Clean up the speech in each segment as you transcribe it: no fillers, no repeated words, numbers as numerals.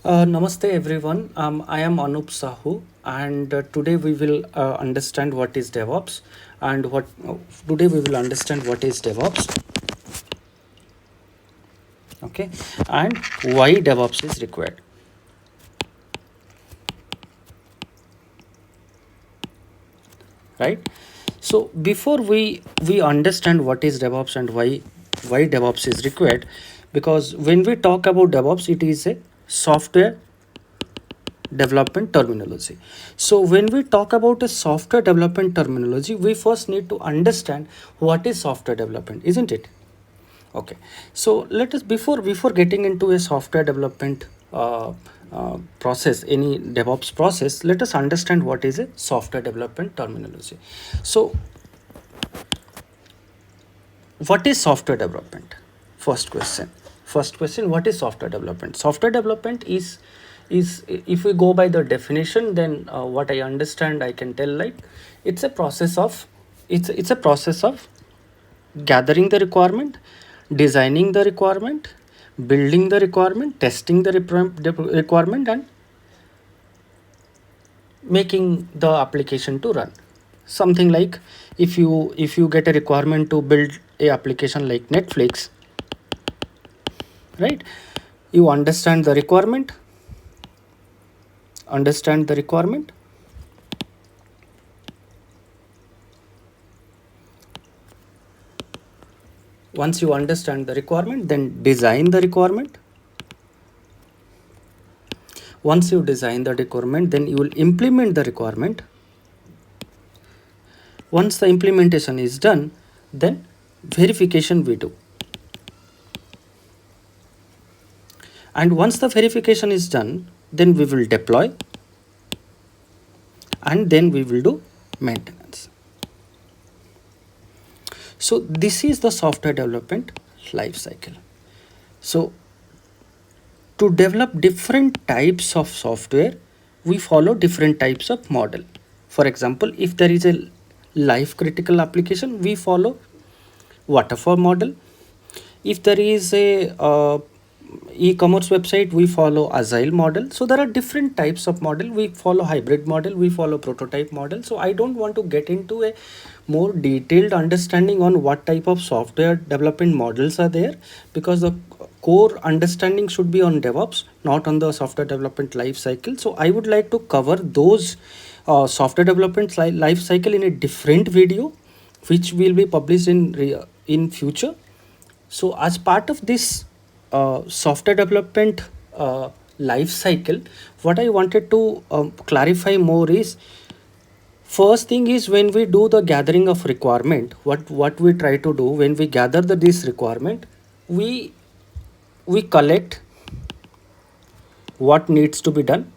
Namaste everyone. I am Anup Sahu, and today we will understand what is DevOps, and what today we will understand what is DevOps, okay, and why DevOps is required. Right. So before we understand what is DevOps and why DevOps is required, because when we talk about DevOps, it is a software development terminology. So when we talk about a software development terminology, we first need to understand what is software development, isn't it? Okay. So let us before getting into a software development process, any DevOps process, let us understand what is a software development terminology. So what is software development? First question, what is software development? Software development is if we go by the definition, then what I understand, I can tell, like, it's a process of it's a process of gathering the requirement, designing the requirement, building the requirement, testing the requirement, and making the application to run. Something like, if you get a requirement to build a application like Netflix, right? You understand the requirement. Once you understand the requirement, then design the requirement. Once you design the requirement, then you will implement the requirement. Once the implementation is done, then verification we do. And once the verification is done, then we will deploy, and then we will do maintenance. So this is the software development life cycle. So to develop different types of software, we follow different types of model. For example, if there is a life critical application, we follow waterfall model. If there is a e-commerce website, we follow agile model. So there are different types of model. We follow hybrid model, we follow prototype model. So I don't want to get into a more detailed understanding on what type of software development models are there, because the core understanding should be on DevOps, not on the software development life cycle. So I would like to cover those software development life cycle in a different video, which will be published in future. So as part of this software development life cycle, what I wanted to clarify more is, first thing is, when we do the gathering of requirement, what we try to do when we gather this requirement, we collect what needs to be done,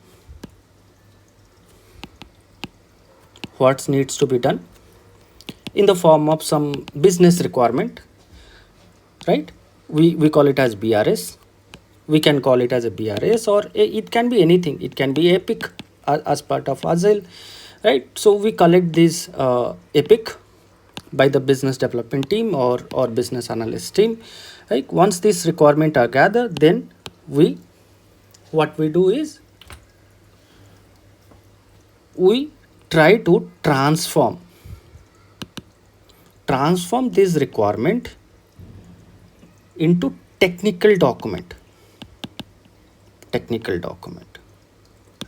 in the form of some business requirement, right? We call it as BRS. We can call it as a BRS, or it can be anything. It can be epic as part of agile, right? So we collect this epic by the business development team or business analyst team. Like, once these requirement are gathered, then what we do is, we try to transform this requirement into technical document,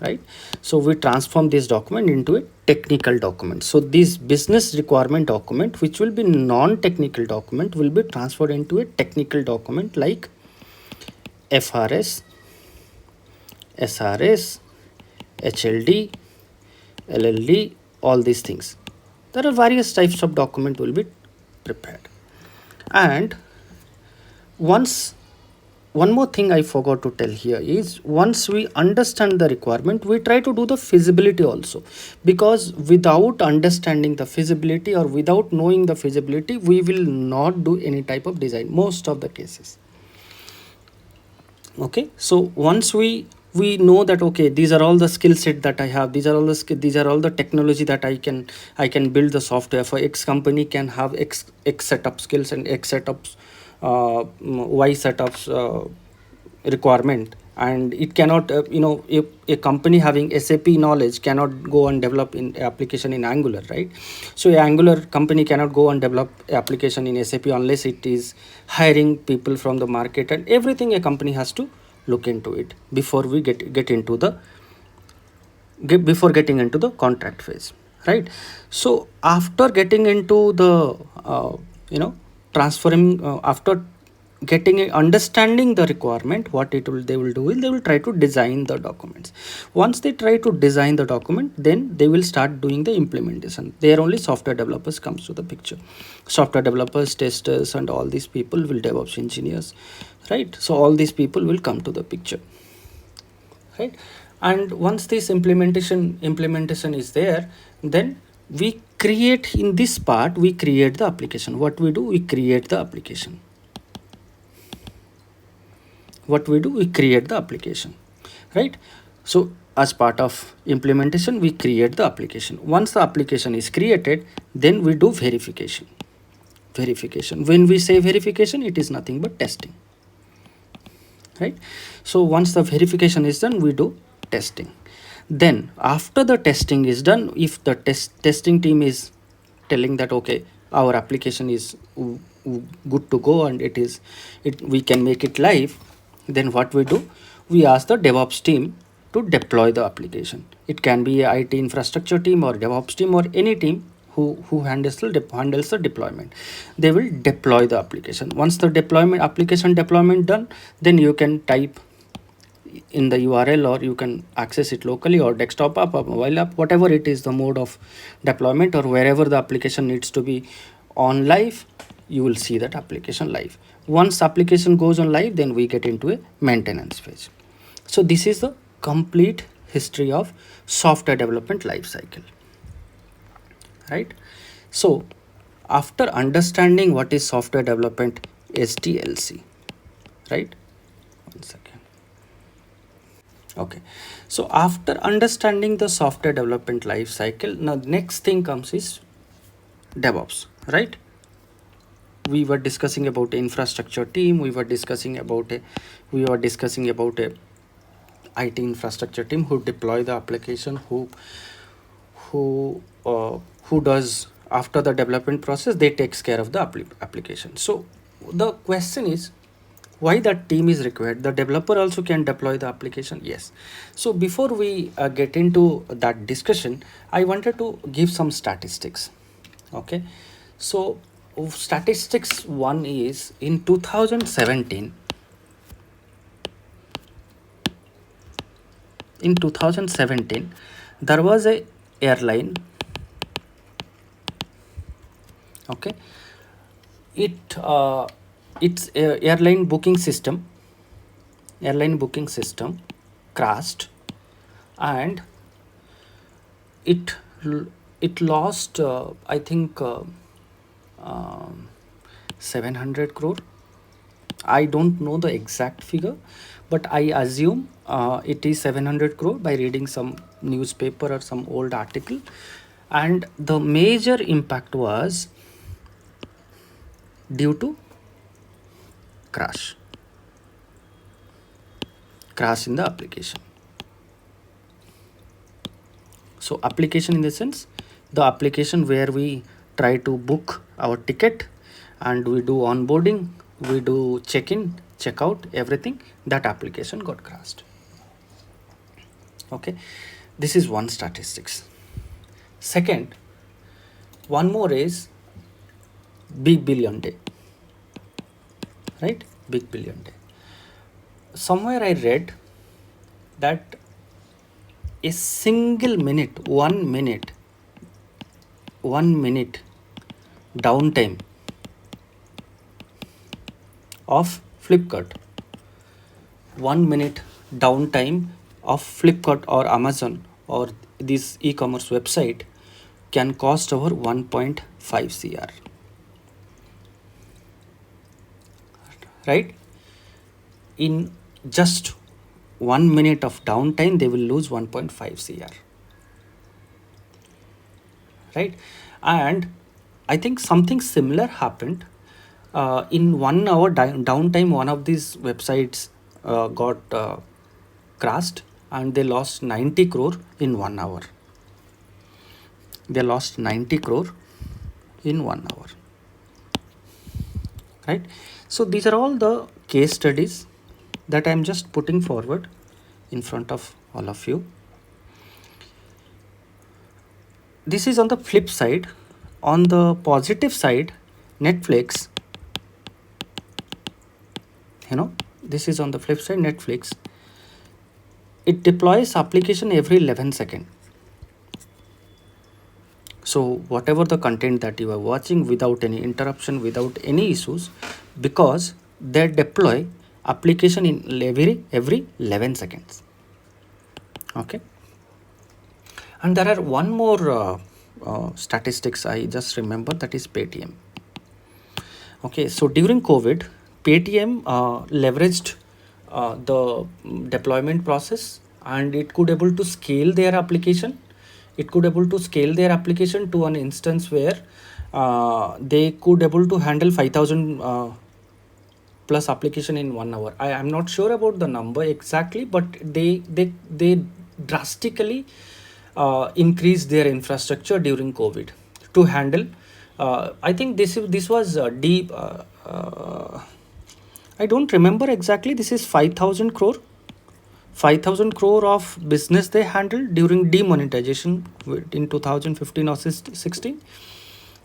right? So we transform this document into a technical document. So this business requirement document, which will be non-technical document, will be transferred into a technical document like FRS, SRS, HLD, LLD, all these things. There are various types of document will be prepared. And one more thing I forgot to tell here is, once we understand the requirement, we try to do the feasibility also, because without understanding the feasibility or without knowing the feasibility, we will not do any type of design most of the cases. Okay, so once we know that, okay, these are all the skill set that I have, these are all the technology that I can build the software for. X company can have x set of skills and x setups, y set of requirement, and it cannot if a company having SAP knowledge cannot go and develop in application in Angular, right? So a Angular company cannot go and develop application in SAP unless it is hiring people from the market, and everything a company has to look into it before we get into the before getting into the contract phase, right? So after getting into the you know transferring after getting understanding the requirement, what it will they will do is they will try to design the documents. Once they try to design the document, then they will start doing the implementation. There only software developers comes to the picture. Software developers, testers, and all these people will DevOps engineers, right? So all these people will come to the picture, right? And once this implementation is there, then we create, in this part we create the application. What we do, we create the application. What we do, we create the application, right? So as part of implementation, we create the application. Once the application is created, then we do verification. When we say verification, it is nothing but testing, right? So once the verification is done, we do testing. Then after the testing is done, if the testing team is telling that okay, our application is good to go and we can make it live, then what we do, we ask the DevOps team to deploy the application. It can be a IT infrastructure team or DevOps team or any team who handles the deployment. They will deploy the application. Once the application deployment done, then you can type in the URL, or you can access it locally or desktop app or mobile app, whatever it is the mode of deployment, or wherever the application needs to be on live, you will see that application live. Once application goes on live, then we get into a maintenance phase. So this is the complete history of software development life cycle, right? So after understanding what is software development, SDLC, right? One second. Okay, so after understanding the software development life cycle, now the next thing comes is DevOps, right? We were discussing about infrastructure team, we were discussing about a IT infrastructure team who deploy the application, who does after the development process, they takes care of the application. So the question is, why that team is required? The developer also can deploy the application, yes. So before we get into that discussion, I wanted to give some statistics. Okay, so statistics one is in 2017, there was a airline. Okay, its airline booking system crashed, and it lost I think 700 crore. I don't know the exact figure, but I assume it is 700 crore by reading some newspaper or some old article. And the major impact was due to crash in the application. So application in the sense, the application where we try to book our ticket and we do onboarding, we do check-in, check-out, everything, that application got crashed. Okay, this is one statistics. Second, one more is big billion day, right? Big billion day. Somewhere I read that a single minute, 1 minute downtime of Flipkart, 1 minute downtime of Flipkart or Amazon or this e-commerce website can cost over 1.5 CR, right? In just 1 minute of downtime, they will lose 1.5 CR, right? And I think something similar happened in 1 hour downtime. One of these websites got crashed and they lost 90 crore in 1 hour. They lost 90 crore in 1 hour. Right? So these are all the case studies that I'm just putting forward in front of all of you. This is on the flip side. On the positive side, Netflix, this is on the flip side, Netflix, it deploys application every 11 seconds. So whatever the content that you are watching, without any interruption, without any issues, because they deploy application in every 11 seconds. Okay. And there are one more statistics I just remember, that is Paytm. Okay, so during COVID, Paytm leveraged the deployment process, and it could able to scale their application. It could able to scale their application to an instance where they could able to handle 5,000 plus application in 1 hour. I am not sure about the number exactly, but they drastically increased their infrastructure during COVID to handle. I think this was deep. I don't remember exactly. This is 5,000 crore. 5,000 crore of business they handled during demonetization in 2015 or 16.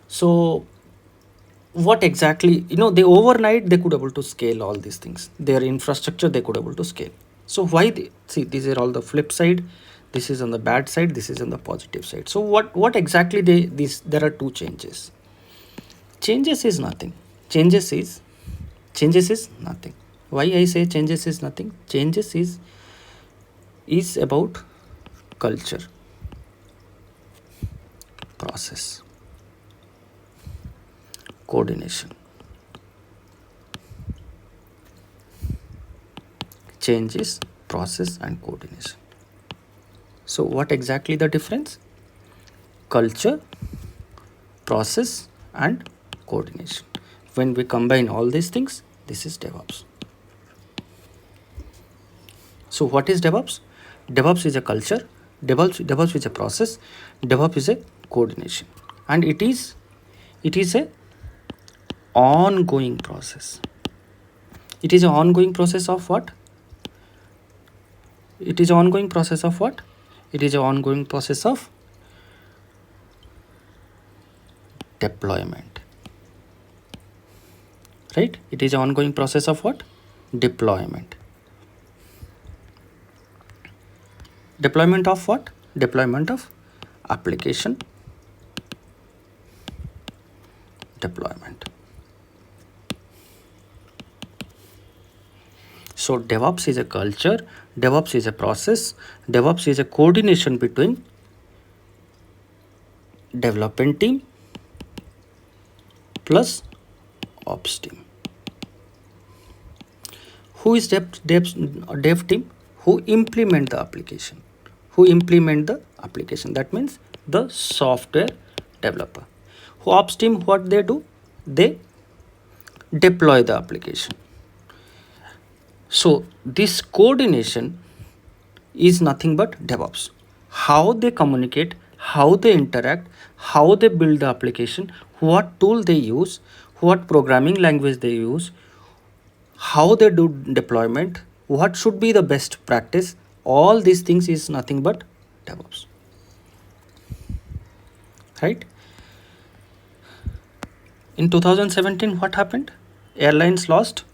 So what exactly, they overnight they could able to scale all these things, their infrastructure they could able to scale. So why see, these are all the flip side. This is on the bad side, this is on the positive side. So what exactly there are two changes. Changes is nothing. Changes is nothing. Why I say changes is nothing? Changes is about culture, process, coordination. Change is process and coordination. So what exactly the difference? Culture, process and coordination. When we combine all these things, this is DevOps. So what is DevOps? DevOps is a culture, DevOps is a process, DevOps is a coordination, and it is a ongoing process. It is an ongoing process of what? It is an ongoing process of what? It is an ongoing process of deployment. Right? It is an ongoing process of what? Deployment. Deployment of what? Deployment of application deployment. So DevOps is a culture, DevOps is a process, DevOps is a coordination between development team plus ops team. Who is dev team? Who implement the application? That means the software developer. Who ops team, what they do? They deploy the application. So this coordination is nothing but DevOps. How they communicate, how they interact, how they build the application, what tool they use, what programming language they use, how they do deployment, what should be the best practice. All these things is nothing but DevOps. Right? In 2017, what happened? Airlines lost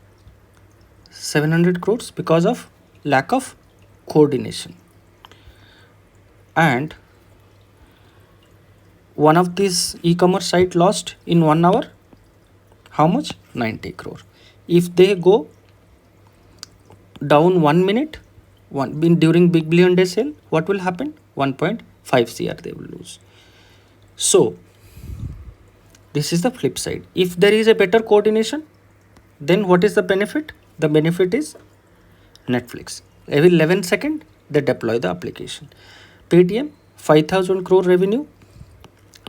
700 crores because of lack of coordination. And one of these e-commerce site lost in 1 hour how much? 90 crore. If they go down 1 minute during Big Billion Day sale, what will happen? 1.5 CR they will lose. So this is the flip side. If there is a better coordination, then what is the benefit? The benefit is Netflix. Every 11 seconds, they deploy the application. Paytm, 5,000 crore revenue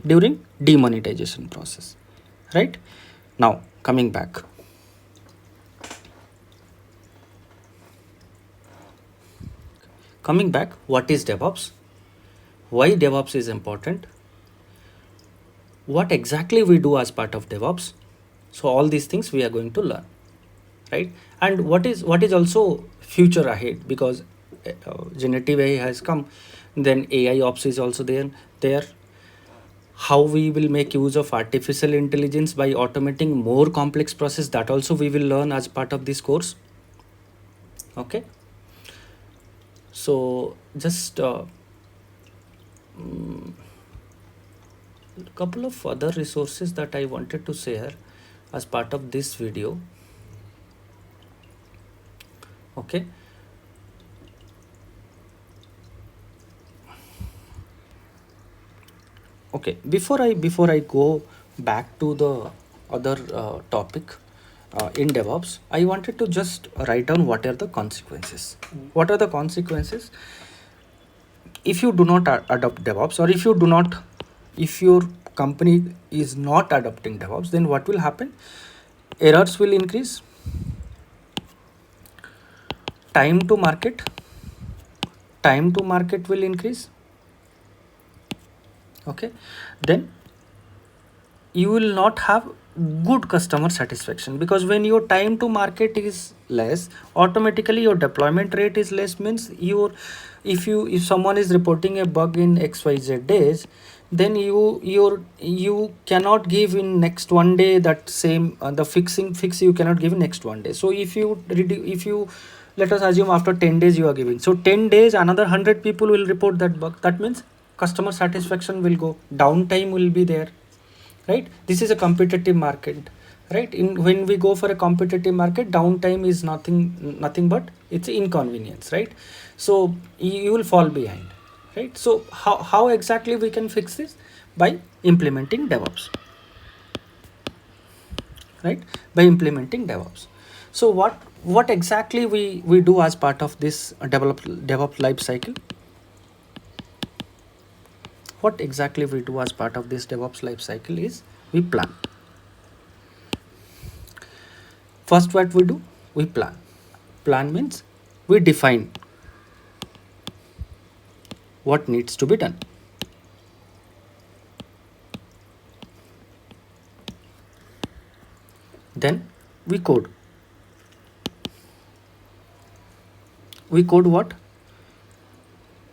during demonetization process. Right? Now, coming back. Coming back, what is DevOps? Why DevOps is important? What exactly we do as part of DevOps? So all these things we are going to learn, right? And what is also future ahead, because generative AI has come, then AI ops is also there. How we will make use of artificial intelligence by automating more complex process, that also we will learn as part of this course. Okay, so just couple of other resources that I wanted to share as part of this video. Okay, okay, before I go back to the other topic in DevOps, I wanted to just write down what are the consequences. What are the consequences if you do not adopt DevOps, or if your company is not adopting DevOps? Then what will happen? Errors will increase, time to market will increase. Okay, then you will not have good customer satisfaction, because when your time to market is less, automatically your deployment rate is less. Means if someone is reporting a bug in XYZ days, then you cannot give in next one day that same the fix you cannot give in next one day. So if you let us assume after 10 days you are giving, so 10 days another 100 people will report that bug. That means customer satisfaction will go, downtime will be there, right? This is a competitive market, right? When we go for a competitive market, downtime is nothing but it's inconvenience, right? So you will fall behind, right? So how exactly we can fix this? By implementing DevOps, right? By implementing DevOps. So what exactly we do as part of this DevOps life cycle? What exactly we do as part of this DevOps life cycle is we plan. First, what we do? We plan. Plan means we define what needs to be done. Then we code. We code what?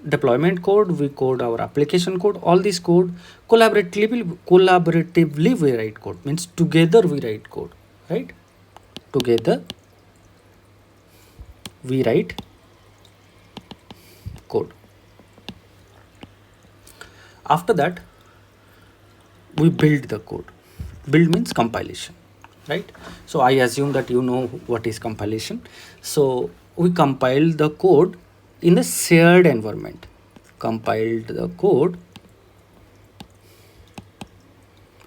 Deployment code, we code our application code, all this code collaboratively we write code, means together we write code, right? Together we write code. After that, we build the code. Build means compilation, right? So I assume that you know what is compilation. So we compile the code in a shared environment. Compiled the code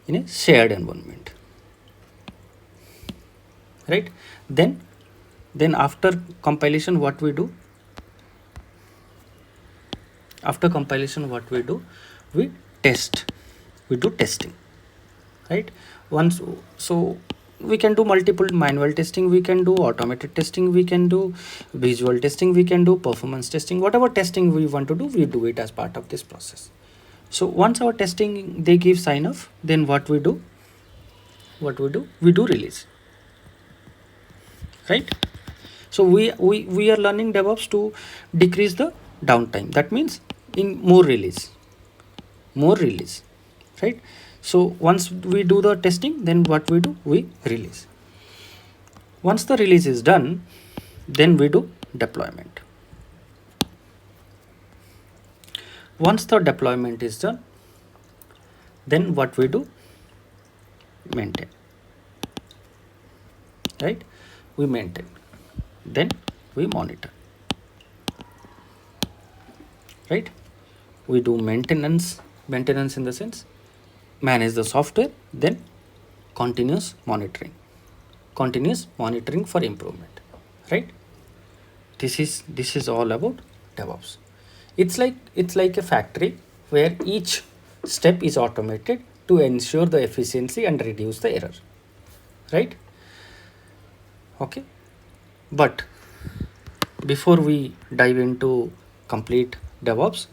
in a shared environment, right? Then after compilation, what we do? After compilation, what we do? We test. We do testing, right? Once, so we can do multiple manual testing, we can do automated testing, we can do visual testing, we can do performance testing. Whatever testing we want to do, we do it as part of this process. So once our testing they give sign off, then what we do? We do release, right? So we are learning DevOps to decrease the downtime. That means in more release, right? So once we do the testing, then what we do? We release. Once the release is done, then we do deployment. Once the deployment is done, then what we do? Maintain, right? We maintain. Then we monitor, right? We do maintenance in the sense manage the software, then continuous monitoring for improvement, right? This is all about DevOps. It's like a factory where each step is automated to ensure the efficiency and reduce the error, right? Okay, but before we dive into complete DevOps.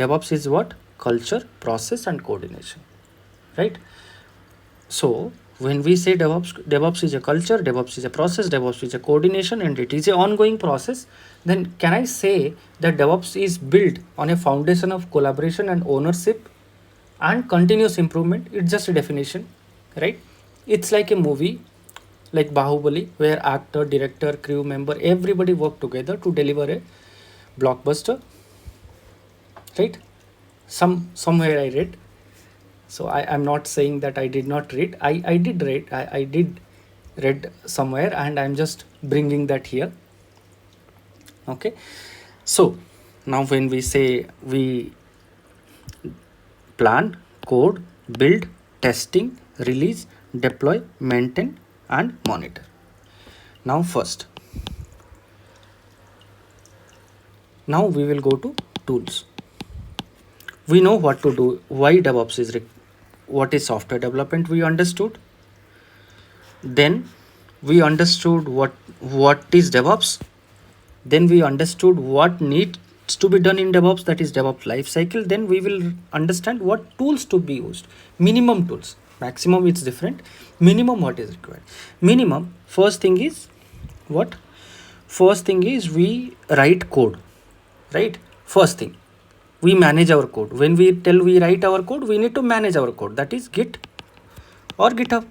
DevOps is what? Culture, process, and coordination, right? So when we say DevOps is a culture, DevOps is a process, DevOps is a coordination, and it is an ongoing process, then can I say that DevOps is built on a foundation of collaboration and ownership and continuous improvement? It's just a definition, right? It's like a movie like Bahubali, where actor, director, crew member, everybody work together to deliver a blockbuster, right? Somewhere I read. So I'm not saying that I did not read. I did read. I did read somewhere, and I'm just bringing that here. Okay. So now when we say we plan, code, build, testing, release, deploy, maintain, and monitor. Now now we will go to tools. We know what to do, why DevOps is what is software development, we understood. Then we understood what is DevOps. Then we understood what needs to be done in DevOps, that is DevOps lifecycle. Then we will understand what tools to be used. Minimum tools, maximum it's different. Minimum, what is required? Minimum, first thing is what? First thing is we write code, right? First thing, we manage our code. When we write our code, we need to manage our code, that is Git or GitHub.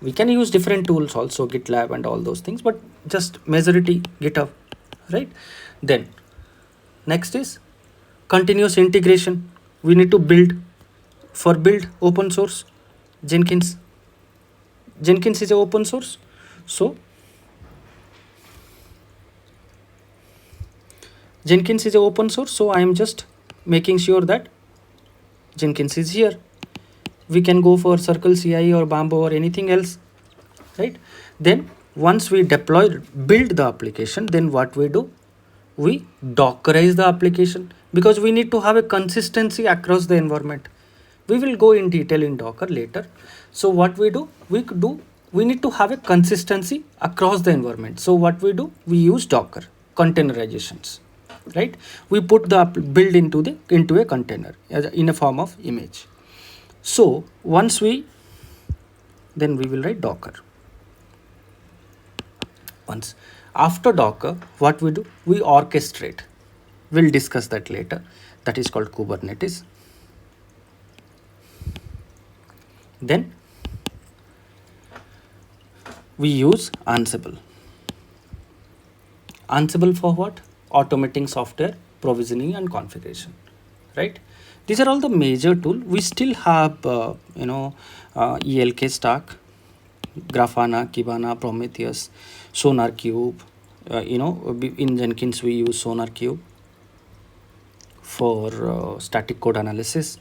We can use different tools also, GitLab and all those things, but just majority GitHub, right? Then next is continuous integration. We need to build. For build, open source, Jenkins is a open source. So Jenkins is a open source, so I am just making sure that Jenkins is here. We can go for Circle CI or Bamboo or anything else, right? Then once we build the application, then what we do? We Dockerize the application, because we need to have a consistency across the environment. We will go in detail in Docker later. So what we do? We need to have a consistency across the environment. So what we do? We use Docker containerizations, right? We put the build into a container in a form of image. So once then we will write Docker. Once after Docker, what we do? We orchestrate. We'll discuss that later. That is called Kubernetes. Then we use Ansible. Ansible for what? Automating software provisioning and configuration, right? These are all the major tools. We still have ELK stack, Grafana, Kibana, Prometheus, SonarQube. In Jenkins we use SonarQube for static code analysis.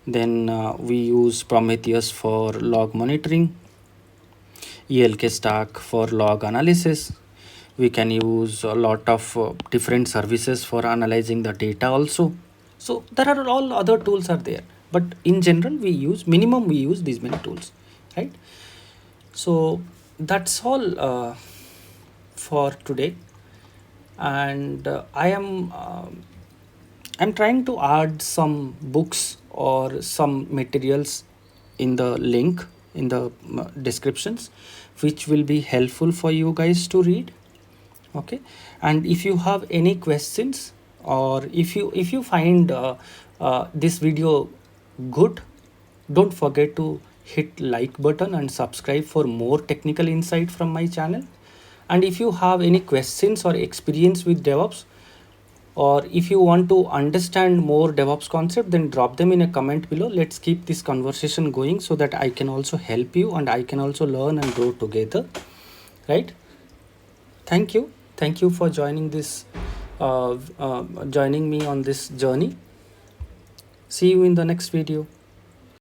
Then we use Prometheus for log monitoring, ELK stack for log analysis. We can use a lot of different services for analyzing the data also. So there are all other tools are there, but in general we use these many tools, right? So that's all for today. And I'm trying to add some books or some materials in the link in the descriptions, which will be helpful for you guys to read. Okay, and if you have any questions, or if you find this video good, don't forget to hit like button and subscribe for more technical insight from my channel. And if you have any questions or experience with DevOps, or if you want to understand more DevOps concept, then drop them in a comment below. Let's keep this conversation going so that I can also help you and I can also learn and grow together, right? Thank you for joining me on this journey. See you in the next video.